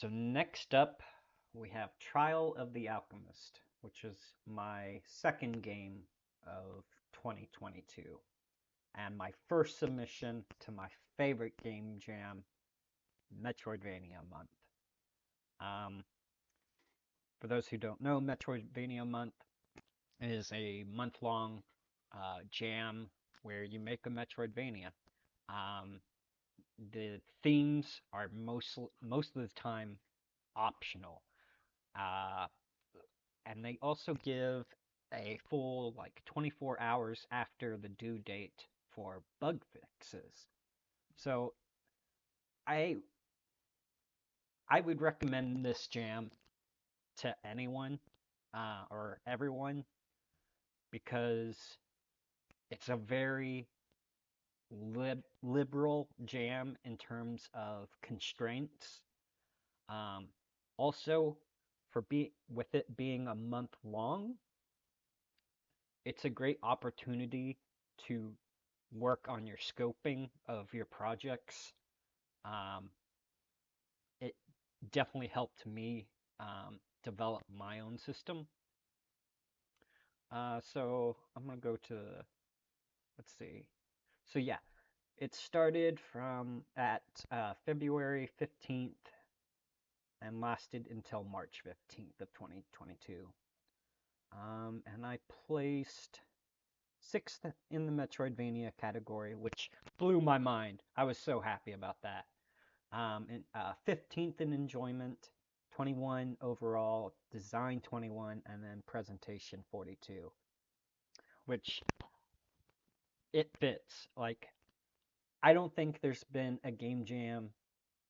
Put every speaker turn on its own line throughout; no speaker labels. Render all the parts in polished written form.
So next up, we have Trial of the Alchemist, which is my second game of 2022, and my first submission to my favorite game jam, Metroidvania Month. Um, for those who don't know, Metroidvania Month is a month-long jam where you make a Metroidvania. Um, the themes are most of the time optional. Uh, and they also give a full like 24 hours after the due date for bug fixes. So I I would recommend this jam to anyone or everyone because it's a very liberal jam in terms of constraints. Um, Also, with it being a month long, it's a great opportunity to work on your scoping of your projects. Um, it definitely helped me develop my own system. So I'm gonna go to, let's see. So yeah, it started from at February 15th and lasted until March 15th of 2022. And I placed sixth in the Metroidvania category, which blew my mind. I was so happy about that. 15th in enjoyment, 21 overall, design 21, and then presentation 42, which it fits. Like, I don't think there's been a game jam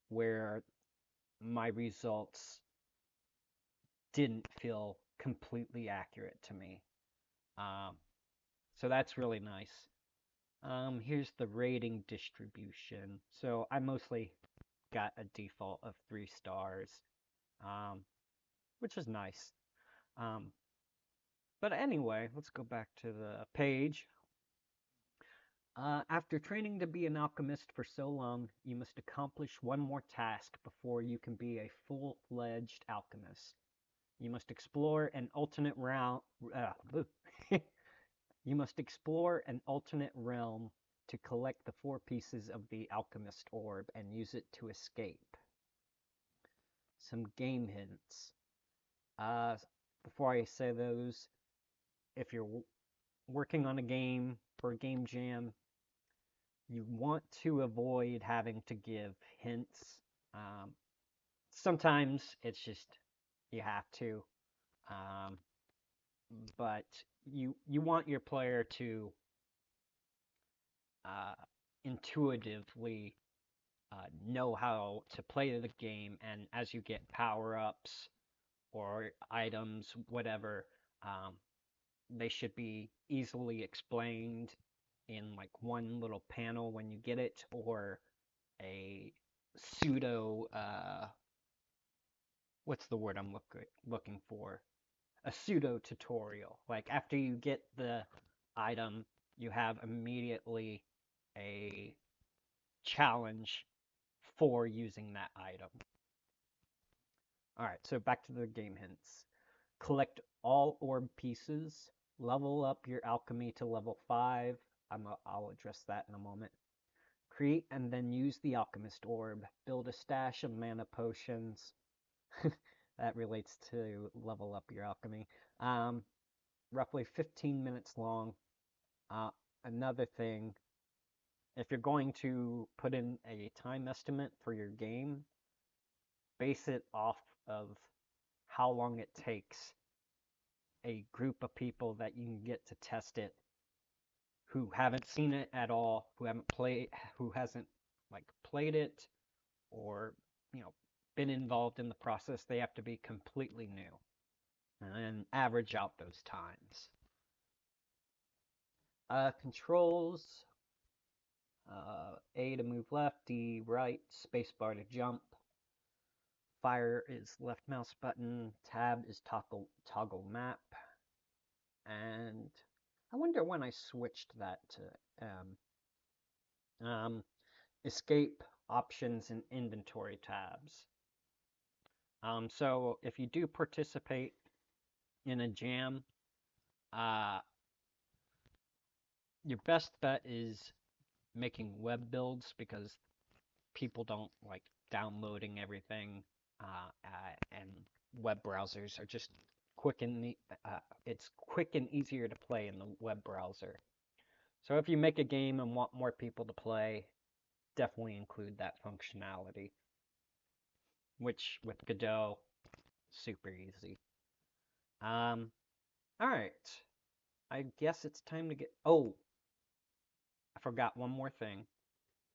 where my results didn't feel completely accurate to me. Um, so that's really nice. Here's the rating distribution. So I mostly got a default of 3 stars, um, which is nice. Um, but anyway, let's go back to the page. After training to be an alchemist for so long, you must accomplish one more task before you can be a full-fledged alchemist. You must explore an alternate realm. You must explore an alternate realm to collect the 4 pieces of the alchemist orb and use it to escape. Some game hints. Uh, Before I say those, if you're working on a game for a game jam, you want to avoid having to give hints. Um, Sometimes it's just you have to, um, but you want your player to uh, intuitively know how to play the game, and as you get power ups or items, whatever, um, they should be easily explained in like one little panel when you get it, or a pseudo what's the word I'm looking for? A pseudo tutorial. Like after you get the item, you have immediately a challenge for using that item. All right, so back to the game hints. Collect all orb pieces. Level up your alchemy to level 5. I'll address that in a moment. Create and then use the alchemist orb. Build a stash of mana potions. That relates to level up your alchemy. Um, Roughly 15 minutes long. Uh, Another thing, if you're going to put in a time estimate for your game, base it off of how long it takes a group of people that you can get to test it who haven't seen it at all, who hasn't like played it or you know been involved in the process. They have to be completely new, and then average out those times. Controls: A to move left, D right, spacebar to jump. Fire is left mouse button. Tab is toggle map. And I wonder when I switched that to escape, options, and inventory tabs. So if you do participate in a jam, uh, your best bet is making web builds because people don't like downloading everything, and web browsers are just quick and it's quick and easier to play in the web browser. So if you make a game and want more people to play, definitely include that functionality, which with Godot, super easy. Um, all right. I guess it's time to get. Oh, I forgot one more thing.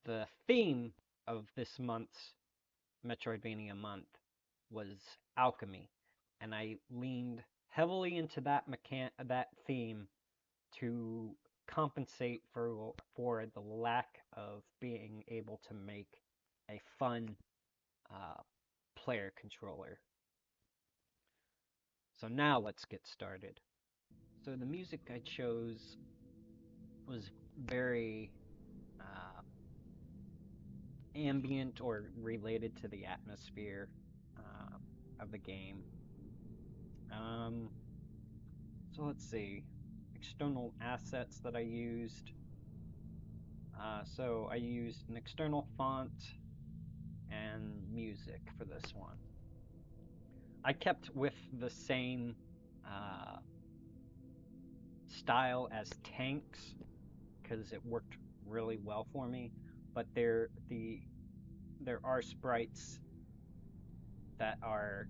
The theme of this month's Metroidvania month was alchemy, and I leaned heavily into that theme to compensate for the lack of being able to make a fun uh, player controller. So now let's get started. So the music I chose was very uh, ambient or related to the atmosphere of the game. Um, so let's see. External assets that I used. So I used an external font and music for this one. I kept with the same uh, style as tanks because it worked really well for me. But there are sprites that are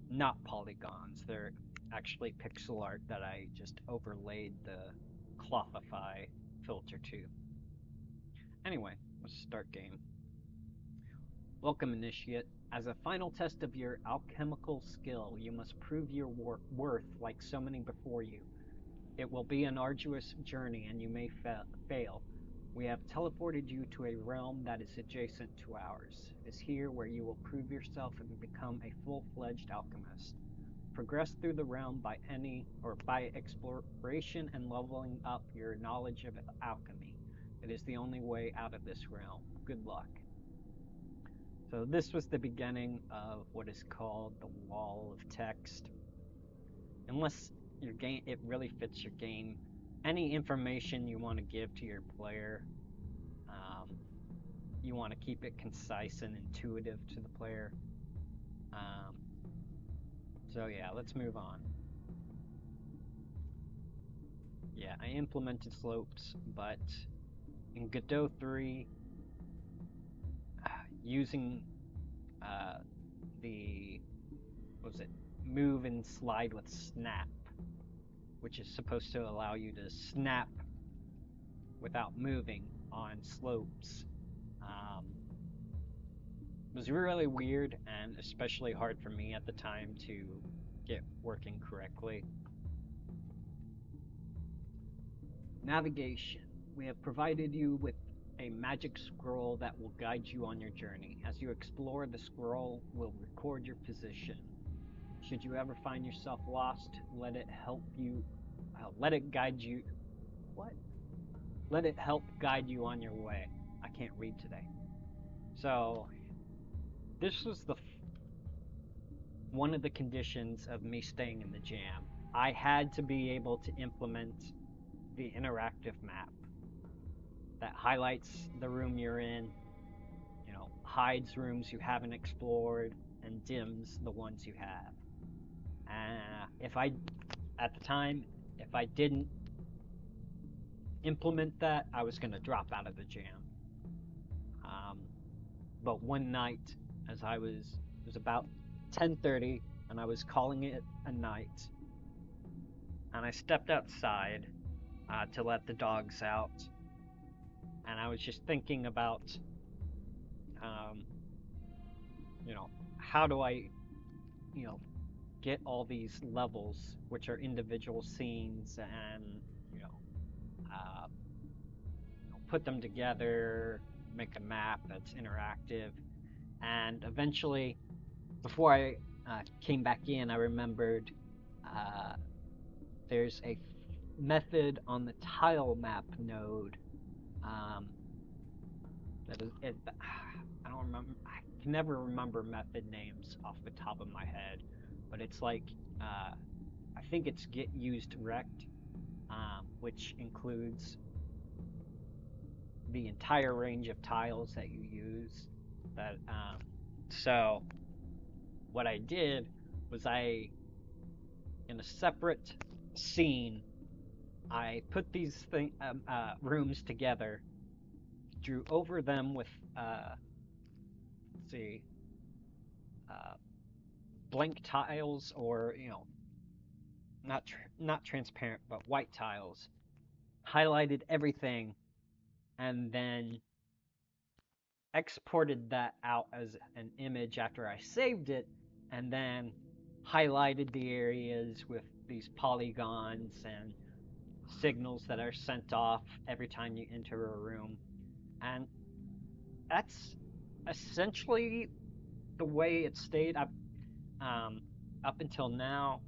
not polygons. They're actually pixel art that I just overlaid the Clothify filter to. Anyway, let's start game. Welcome, Initiate. As a final test of your alchemical skill, you must prove your worth like so many before you. It will be an arduous journey and you may fail. We have teleported you to a realm that is adjacent to ours. It is here where you will prove yourself and become a full-fledged alchemist. Progress through the realm by exploration and leveling up your knowledge of alchemy. It is the only way out of this realm. Good luck. So this was the beginning of what is called the wall of text. Unless your game it really fits your game, any information you want to give to your player, um, you want to keep it concise and intuitive to the player. Um, so yeah, let's move on. Yeah, I implemented slopes, but in Godot 3, using uh, the what was it, move and slide with snap, which is supposed to allow you to snap without moving on slopes, um, was really weird and especially hard for me at the time to get working correctly. Navigation. We have provided you with a magic scroll that will guide you on your journey. As you explore, the scroll will record your position. Should you ever find yourself lost, let it help you. Let it guide you. What? Let it help guide you on your way. I can't read today. So this was one of the conditions of me staying in the jam. I had to be able to implement the interactive map that highlights the room you're in, hides rooms you haven't explored, and dims the ones you have. At the time, if I didn't implement that, I was going to drop out of the jam. But one night, it was about 10:30, and I was calling it a night, and I stepped outside to let the dogs out, and I was just thinking about, um, how do I, get all these levels, which are individual scenes, and uh, put them together, make a map that's interactive, and eventually, before I came back in, I remembered uh, there's a method on the tile map node that is, I don't remember. can never remember method names off the top of my head, but it's like I think it's get used rect, which includes the entire range of tiles that you use. That so what I did was in a separate scene, I put these rooms together, drew over them with let's see, uh, blank tiles, or not transparent but white tiles, highlighted everything, and then exported that out as an image after I saved it, and then highlighted the areas with these polygons and signals that are sent off every time you enter a room. And that's essentially the way it stayed up until now.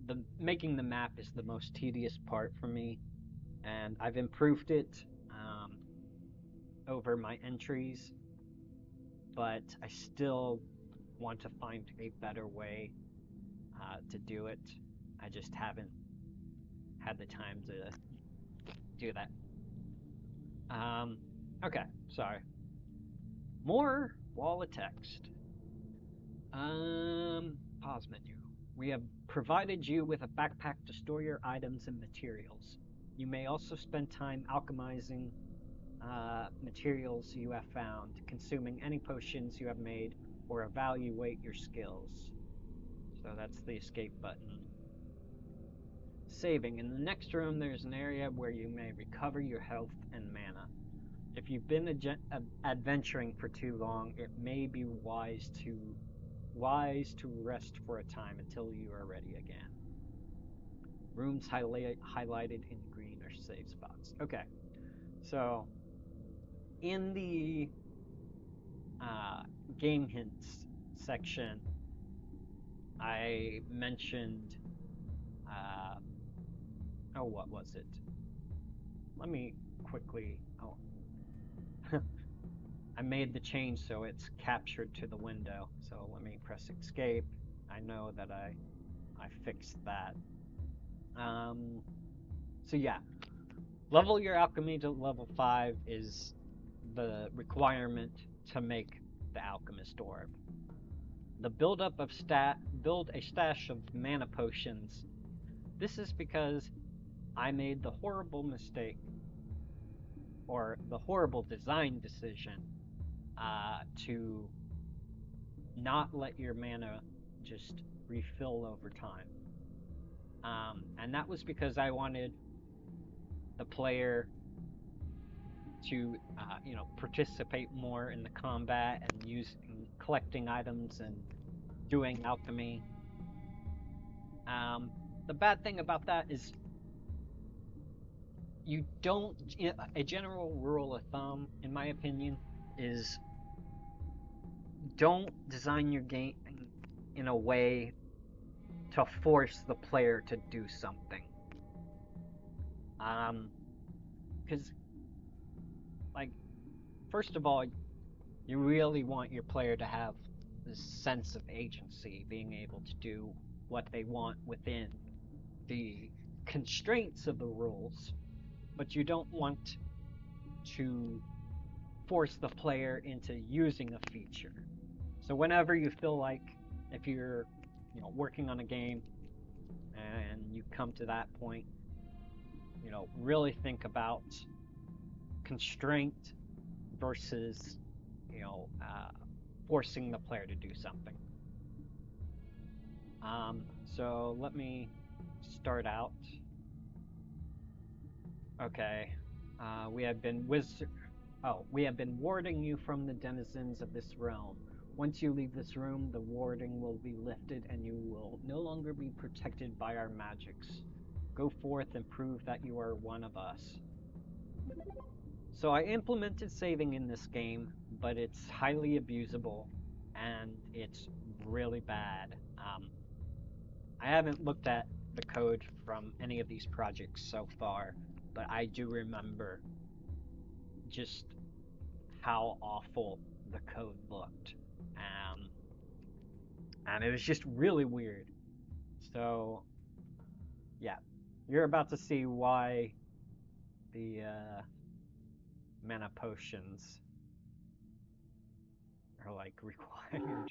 The making the map is the most tedious part for me, and I've improved it over my entries, but I still want to find a better way to do it. I just haven't had the time to do that. Okay, sorry. More wall of text. Pause menu. We have provided you with a backpack to store your items and materials. You may also spend time alchemizing materials you have found, consuming any potions you have made, or evaluate your skills. So that's the escape button. Saving. In the next room, there's an area where you may recover your health and mana. If you've been adventuring for too long, it may be wise to rest for a time until you are ready again. Rooms highlighted in green are save spots. Okay, so in the game hints section, I mentioned, oh, what was it? Let me quickly, oh, I made the change so it's captured to the window. So let me press escape. I know that I fixed that. So yeah, level your alchemy to level 5 is the requirement to make the alchemist orb. The build a stash of mana potions. This is because I made the horrible mistake, or the horrible design decision, to not let your mana just refill over time. And that was because I wanted the player to, participate more in the combat and collecting items and doing alchemy. The bad thing about that is you don't. A general rule of thumb, in my opinion, is don't design your game in a way to force the player to do something. Because, like, first of all, you really want your player to have this sense of agency, being able to do what they want within the constraints of the rules, but you don't want to force the player into using a feature. So whenever you feel like, if you're working on a game and you come to that point, really think about constraint versus forcing the player to do something. So let me start out. Okay, we have been warding you from the denizens of this realm. Once you leave this room, the warding will be lifted and you will no longer be protected by our magics. Go forth and prove that you are one of us. So I implemented saving in this game, but it's highly abusable and it's really bad. I haven't looked at the code from any of these projects so far, but I do remember just how awful the code looked. Um, and it was just really weird. So, yeah, you're about to see why the mana potions are like required.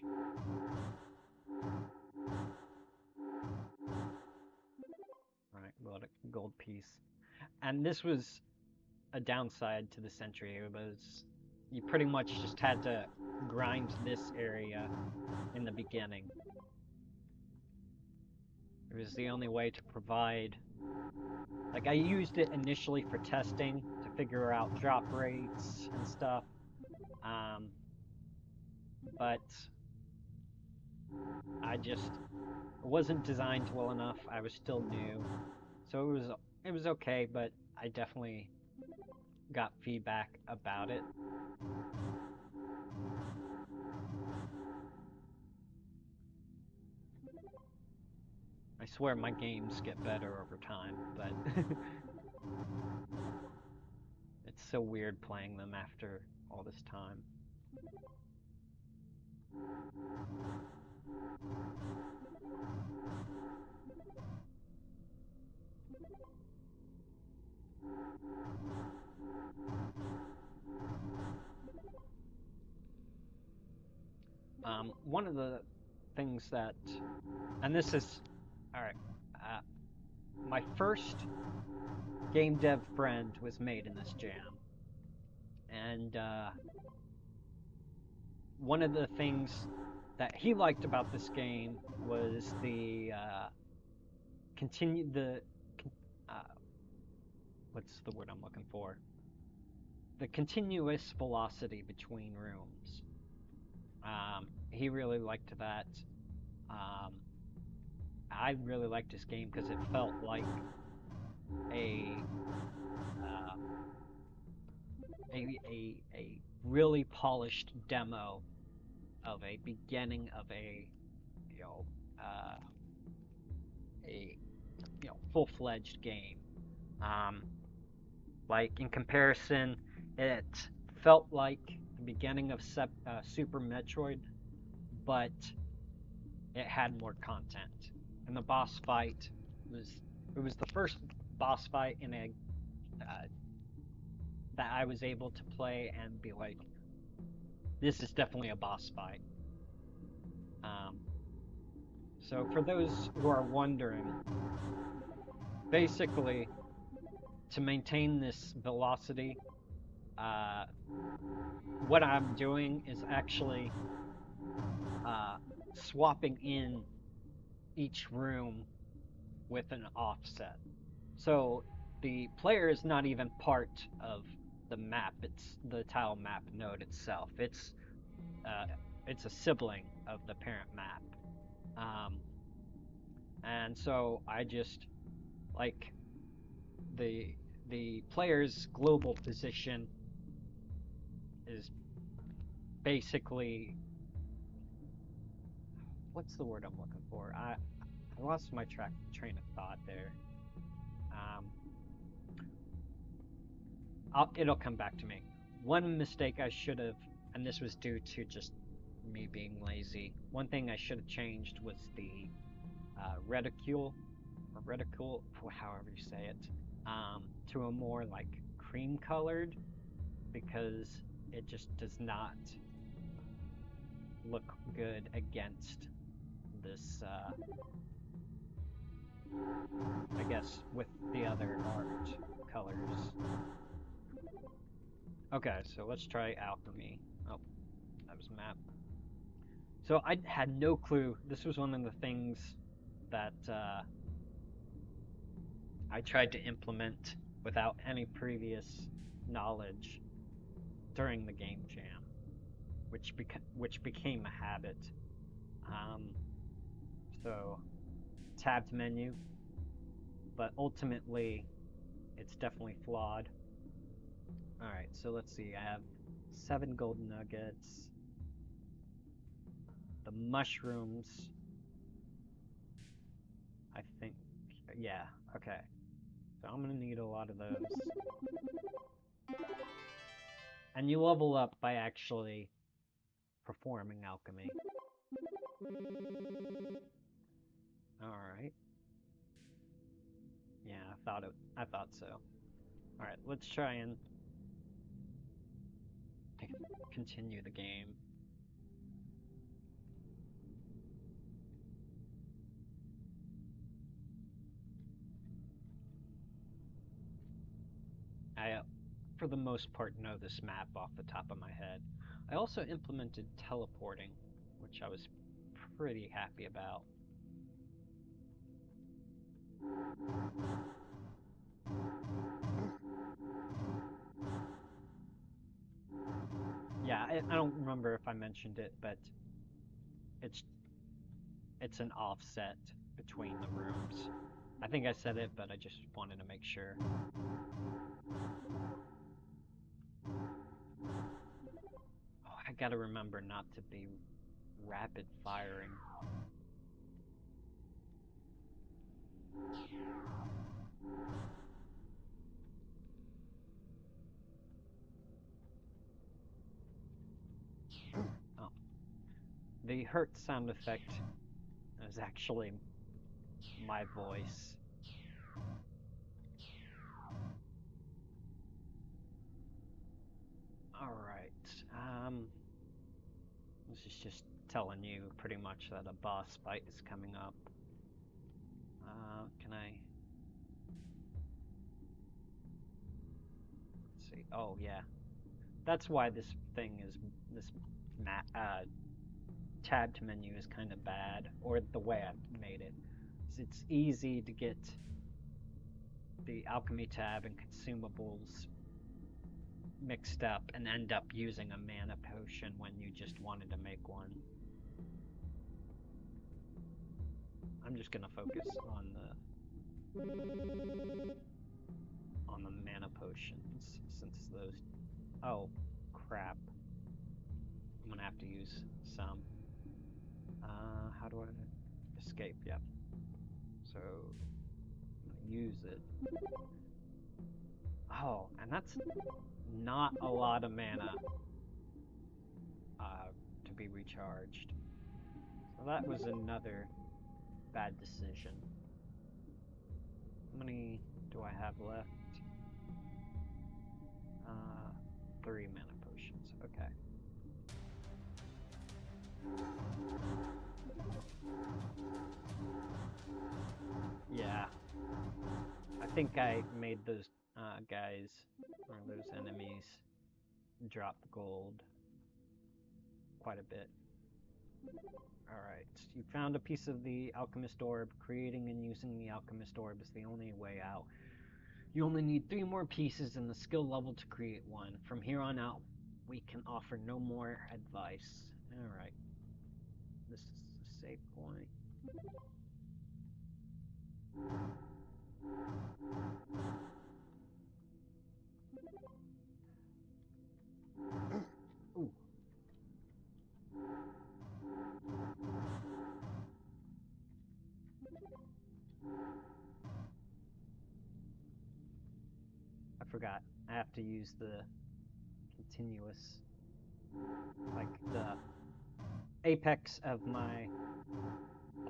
Alright, got a gold piece. And this was a downside to the Sentry. It was, you pretty much just had to grind this area in the beginning. It was the only way to provide, like I used it initially for testing to figure out drop rates and stuff. But it wasn't designed well enough. I was still new. So it was okay, but I definitely got feedback about it. I swear my games get better over time, but it's so weird playing them after all this time. One of the things that, and this is, alright, my first game dev friend was made in this jam. And one of the things that he liked about this game was the what's the word I'm looking for? The continuous velocity between rooms. He really liked that. I really liked this game because it felt like a really polished demo of a beginning of a full-fledged game. Like in comparison, it felt like the beginning of Super Metroid, but it had more content. And the boss fight was the first boss fight in a that I was able to play and be like, this is definitely a boss fight. So for those who are wondering, basically, to maintain this velocity, what I'm doing is actually swapping in each room with an offset. So the player is not even part of the map. It's the tile map node itself. It's a sibling of the parent map. And so I just, like, the player's global position is basically, what's the word I'm looking for? I lost my train of thought there. It'll come back to me. One mistake I should have, and this was due to just me being lazy. One thing I should have changed was the reticule, however you say it, to a more like cream colored, because it just does not look good against this, I guess, with the other art colors. Okay, so let's try alchemy. Oh, that was a map. So I had no clue. This was one of the things that I tried to implement without any previous knowledge during the game jam, which became a habit. So tabbed menu, but ultimately it's definitely flawed. Alright, so let's see, I have 7 gold nuggets, the mushrooms, I think, yeah, okay, so I'm gonna need a lot of those. And you level up by actually performing alchemy. Alright. Yeah, I thought so. Alright, let's try and continue the game. I, for the most part, know this map off the top of my head. I also implemented teleporting, which I was pretty happy about. Yeah, I don't remember if I mentioned it, but it's an offset between the rooms. I think I said it, but I just wanted to make sure. Oh, I gotta remember not to be rapid firing. Oh. The hurt sound effect is actually my voice. Alright, this is just telling you pretty much that a boss fight is coming up. Can I... Let's see, oh yeah. That's why this tabbed menu is kind of bad, or the way I've made it. It's easy to get the alchemy tab and consumables mixed up and end up using a mana potion when you just wanted to make one. I'm just gonna focus on the mana potions since those. Oh crap! I'm gonna have to use some. How do I escape? Yep. So I'm gonna use it. Oh, and that's not a lot of mana to be recharged. So that was another bad decision. How many do I have left? 3 mana potions. Okay. Yeah. I think I made those guys, or those enemies, drop gold quite a bit. Alright, you found a piece of the Alchemist Orb. Creating and using the Alchemist Orb is the only way out. You only need 3 more pieces and the skill level to create one. From here on out, we can offer no more advice. Alright. This is a save point. Ooh. I forgot. I have to use the continuous, like the apex of my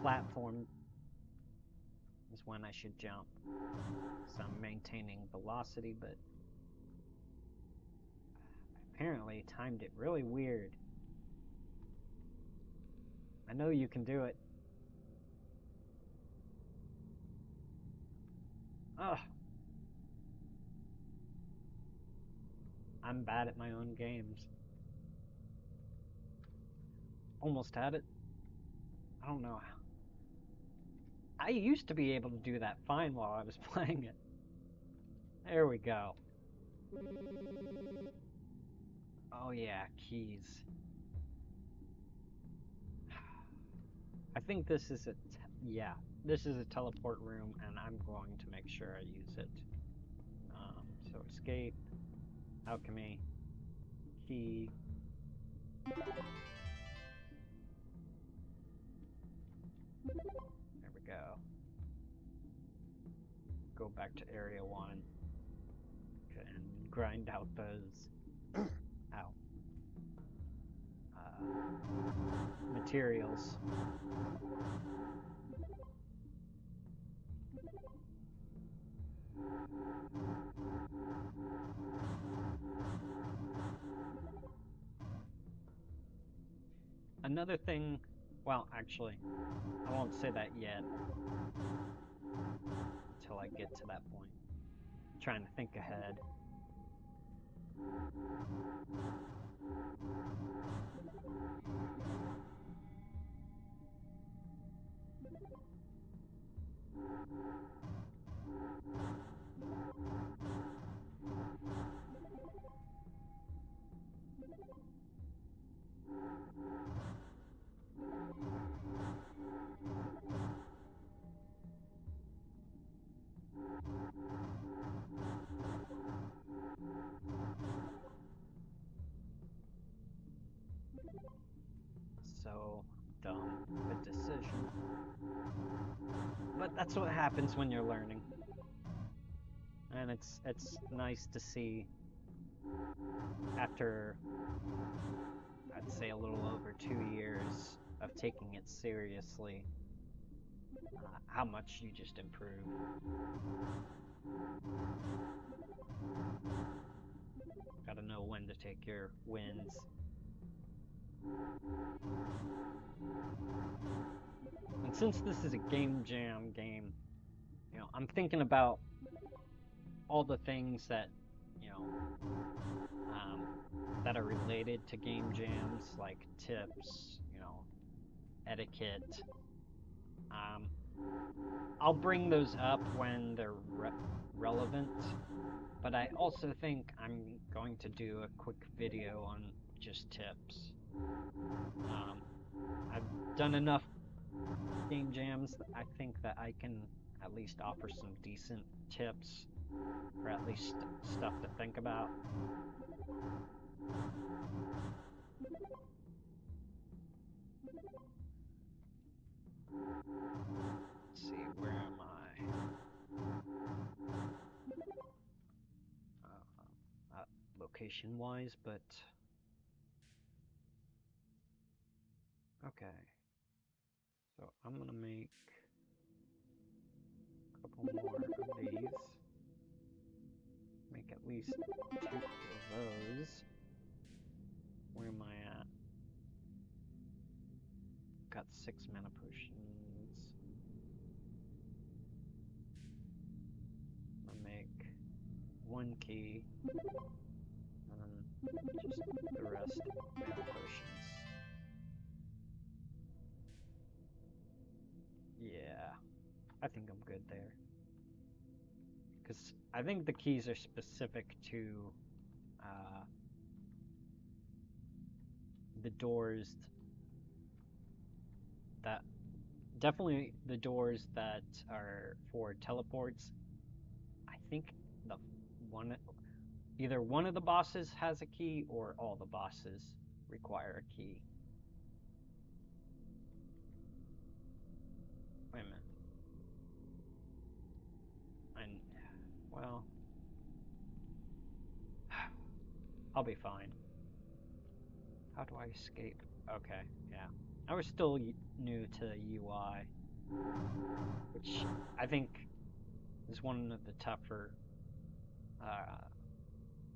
platform is when I should jump. So I'm maintaining velocity, but apparently timed it really weird. I know you can do it. Ugh. I'm bad at my own games. Almost had it. I don't know how. I used to be able to do that fine while I was playing it. There we go. Oh yeah, keys. I think this is yeah, this is a teleport room, and I'm going to make sure I use it. So escape, alchemy, key. There we go. Go back to area 1 and grind out those materials. Another thing, well, actually, I won't say that yet until I get to that point. I'm trying to think ahead. So dumb of a decision. But that's what happens when you're learning. And it's nice to see after, I'd say, a little over 2 years of taking it seriously, how much you just improve. Gotta know when to take your wins. And since this is a game jam game, I'm thinking about all the things that, that are related to game jams, like tips, etiquette. I'll bring those up when they're relevant, but I also think I'm going to do a quick video on just tips. I've done enough game jams that I think that I can at least offer some decent tips, or at least stuff to think about. Let's see, where am I? Not location-wise, but okay. So I'm gonna make a couple more of these. Make at least 2 of those. Where am I at? Got 6 mana potions. I'm gonna make 1 key, and then just the rest mana potions. Yeah, I think I'm good there. Because I think the keys are specific to the doors that, definitely the doors that are for teleports. I think either one of the bosses has a key or all the bosses require a key. Wait a minute. Well, I'll be fine. How do I escape? Okay, yeah. I was still new to UI, which I think is one of the tougher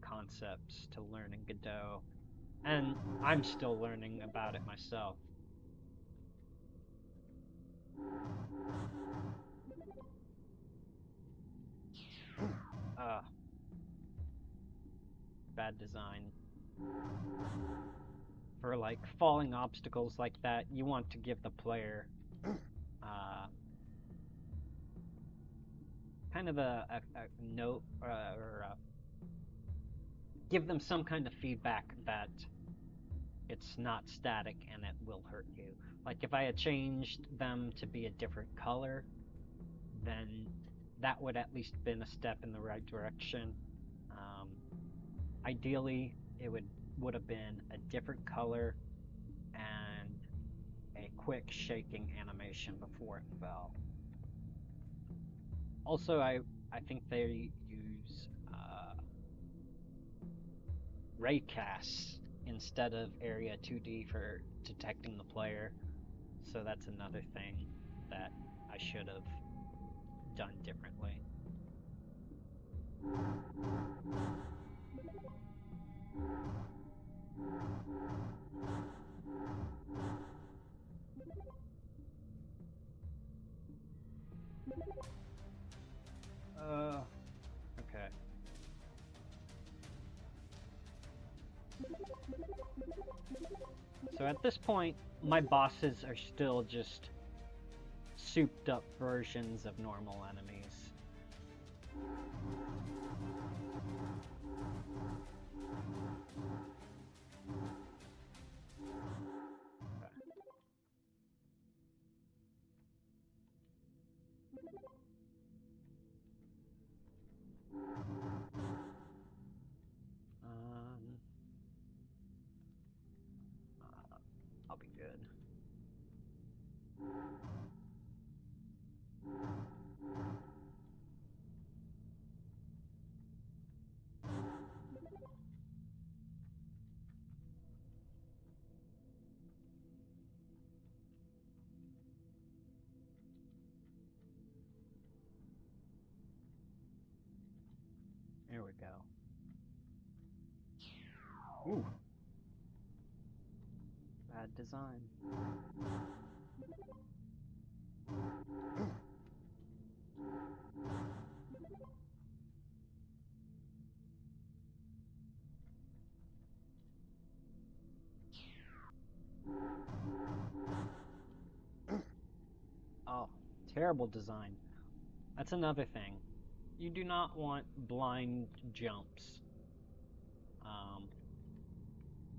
concepts to learn in Godot, and I'm still learning about it myself. Bad design. For like falling obstacles like that, you want to give the player kind of a note, or give them some kind of feedback that it's not static and it will hurt you. Like if I had changed them to be a different color, then that would at least been a step in the right direction. Ideally, it would have been a different color and a quick shaking animation before it fell. Also, I think they use raycasts instead of area 2D for detecting the player. So that's another thing that I should have done differently. Okay. So at this point, my bosses are still just souped up versions of normal enemies. I'll be good. There we go. Ooh. Bad design. Oh, terrible design. That's another thing. You do not want blind jumps.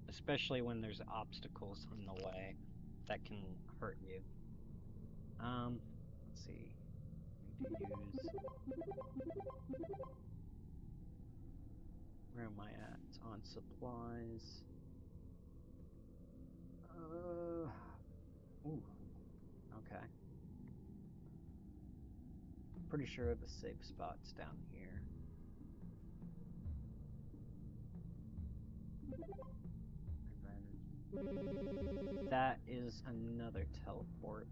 Especially when there's obstacles in the way that can hurt you. Let's see. I need to use... Where am I at? It's on supplies. Ooh. Okay. Pretty sure the safe spot's down here. And then that is another teleport.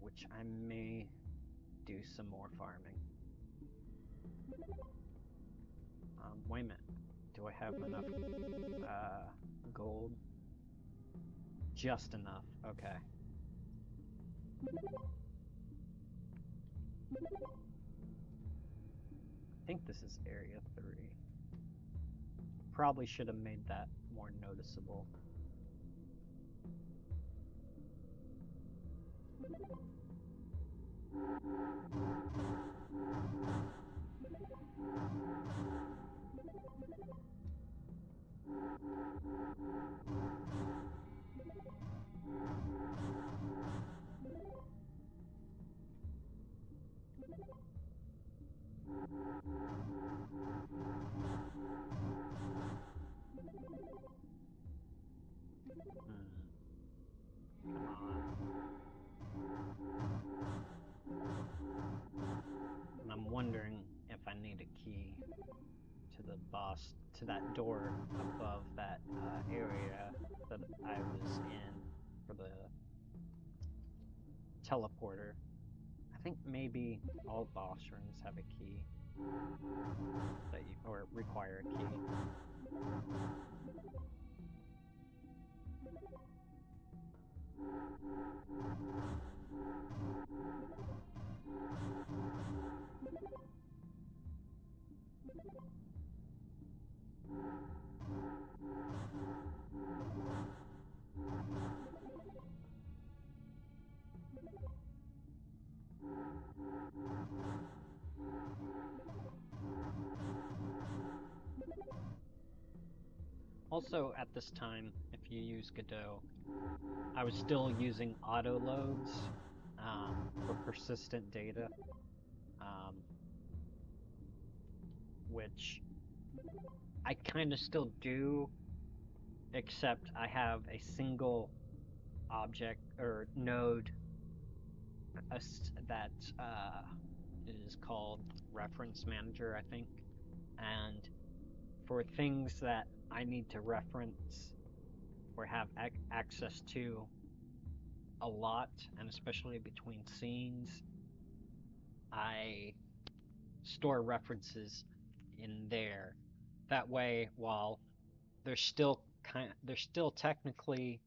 Which I may do some more farming. Wait a minute. Do I have enough gold? Just enough. Okay. I think this is area 3. Probably should have made that more noticeable. Come on. And I'm wondering if I need a key to the boss, to that door above that area that I was in for the teleporter. I think maybe all boss rooms have a key that you, or require a key. Also, at this time, if you use Godot, I was still using auto loads for persistent data, which I kind of still do, except I have a single object or node that is called Reference Manager, I think. And for things that I need to reference or have access to a lot, and especially between scenes, I store references in there. That way, while they're still technically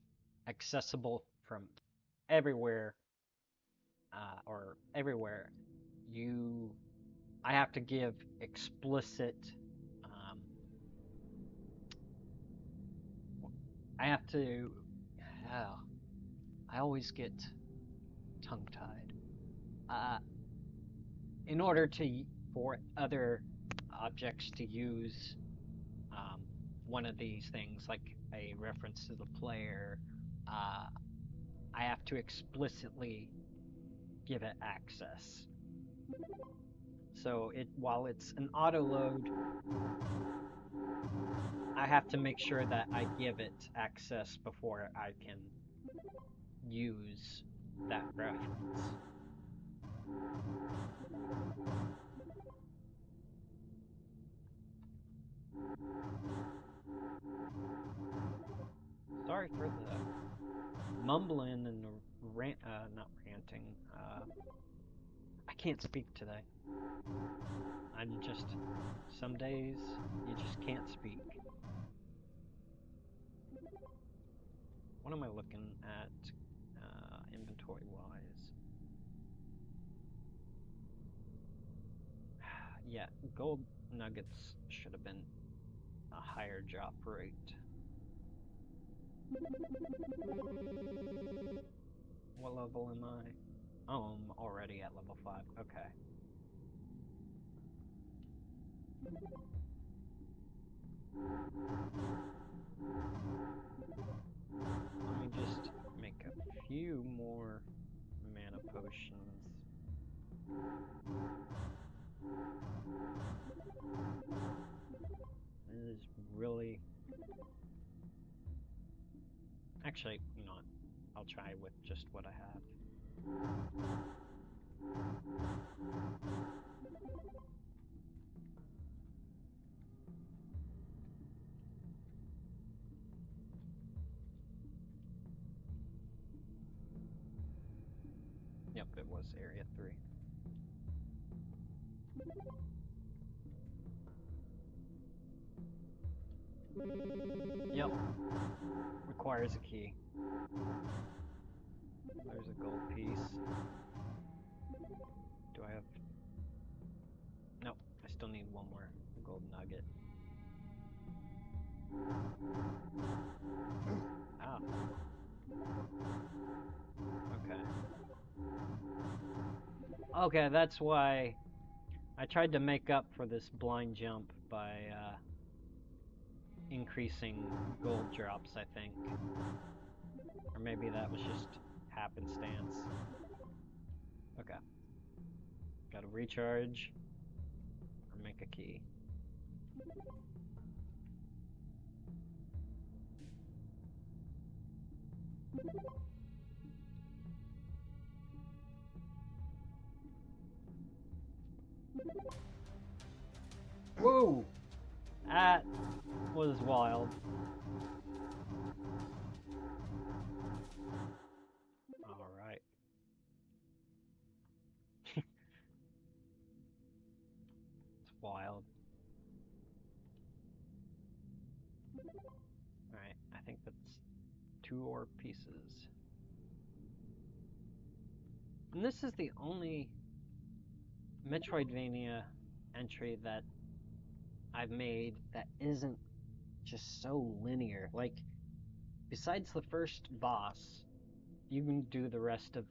accessible from everywhere, or everywhere, you I have to give explicit. Um, I have to. Oh, I always get tongue-tied. In order for other objects to use um, one of these things, like a reference to the player, uh, I have to explicitly give it access. So while it's an auto load, I have to make sure that I give it access before I can use that reference. Sorry for the mumbling and the not ranting. I can't speak today. Some days you just can't speak. What am I looking at inventory wise? Yeah, gold nuggets should have been a higher drop rate. What level am I? Oh, I'm already at level 5. Okay. Let me just make a few more mana potions. This is really... Actually, you know what? I'll try with just what I have. Yep, it was area 3. Yep. Requires a key. There's a gold piece. Do I have... Nope, I still need one more gold nugget. Ah. Okay. Okay, that's why I tried to make up for this blind jump by increasing gold drops, I think. Or maybe that was just happenstance. Okay. Gotta recharge or make a key. Whoa! That was wild. Alright. It's wild. Alright, I think that's 2 ore pieces. And this is the only Metroidvania entry that I've made that isn't just so linear. Like, besides the first boss, you can do the rest of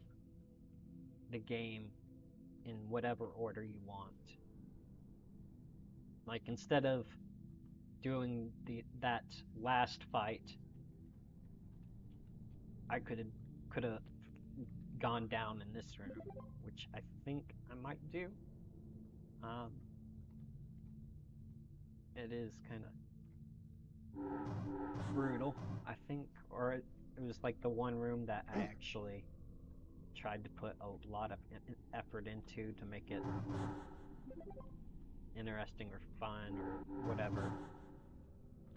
the game in whatever order you want. Like, instead of doing that last fight, I could have gone down in this room, which I think I might do. It is kind of brutal, I think, or it was like the one room that I actually tried to put a lot of effort into to make it interesting or fun or whatever.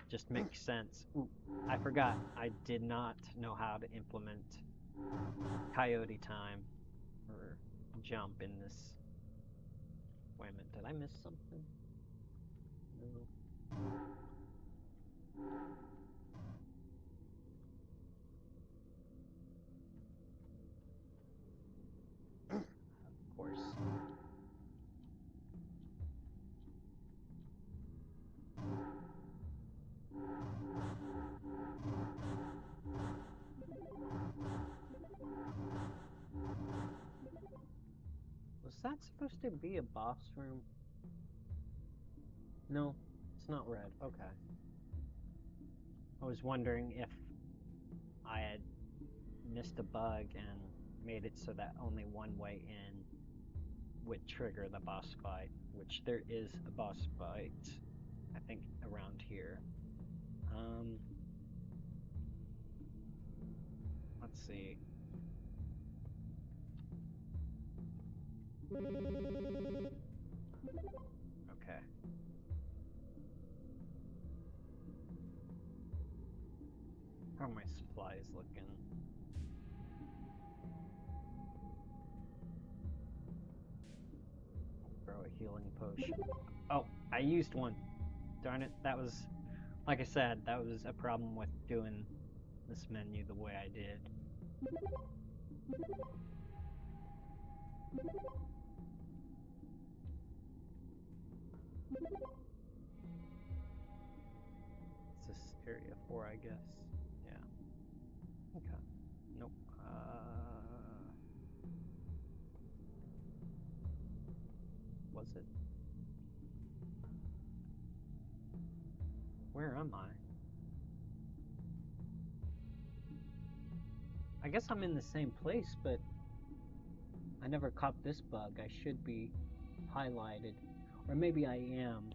Just makes sense. Ooh, I forgot. I did not know how to implement coyote time or jump in this. Wait a minute, did I miss something? No. Of course. Was that supposed to be a boss room? No, it's not red. Okay. I was wondering if I had missed a bug and made it so that only one way in would trigger the boss fight, which there is a boss fight, I think, around here. Let's see. Okay. How are my supplies looking? Throw a healing potion. Oh, I used one. Darn it. That was, like I said, that was a problem with doing this menu the way I did. It's this area 4, I guess. Yeah. Okay. Nope. Was it? Where am I? I guess I'm in the same place, but I never caught this bug. I should be highlighted. Or maybe I am,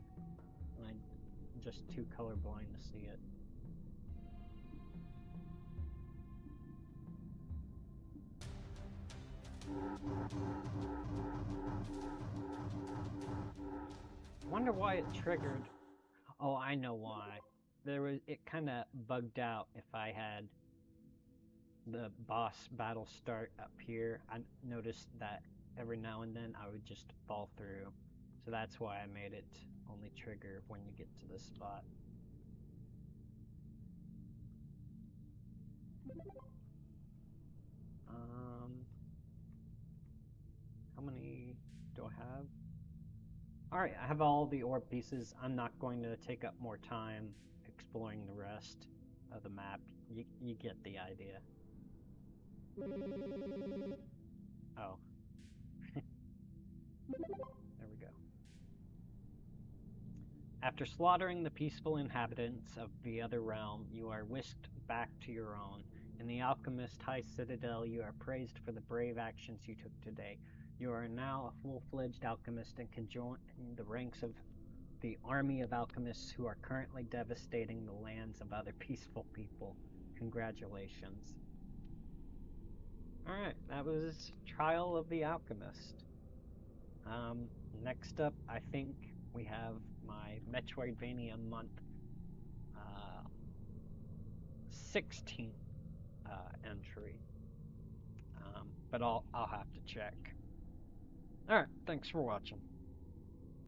and I'm just too colorblind to see it. I wonder why it triggered. Oh, I know why. It kind of bugged out if I had the boss battle start up here. I noticed that every now and then I would just fall through. So that's why I made it only trigger when you get to this spot. How many do I have? Alright, I have all the orb pieces. I'm not going to take up more time exploring the rest of the map. You get the idea. Oh. There we go. After slaughtering the peaceful inhabitants of the other realm, you are whisked back to your own. In the Alchemist High Citadel, you are praised for the brave actions you took today. You are now a full-fledged alchemist and can join the ranks of the army of alchemists who are currently devastating the lands of other peaceful people. Congratulations. Alright, that was Trial of the Alchemist. Next up, I think we have my Metroidvania month 16th entry. But I'll have to check. Alright, thanks for watching.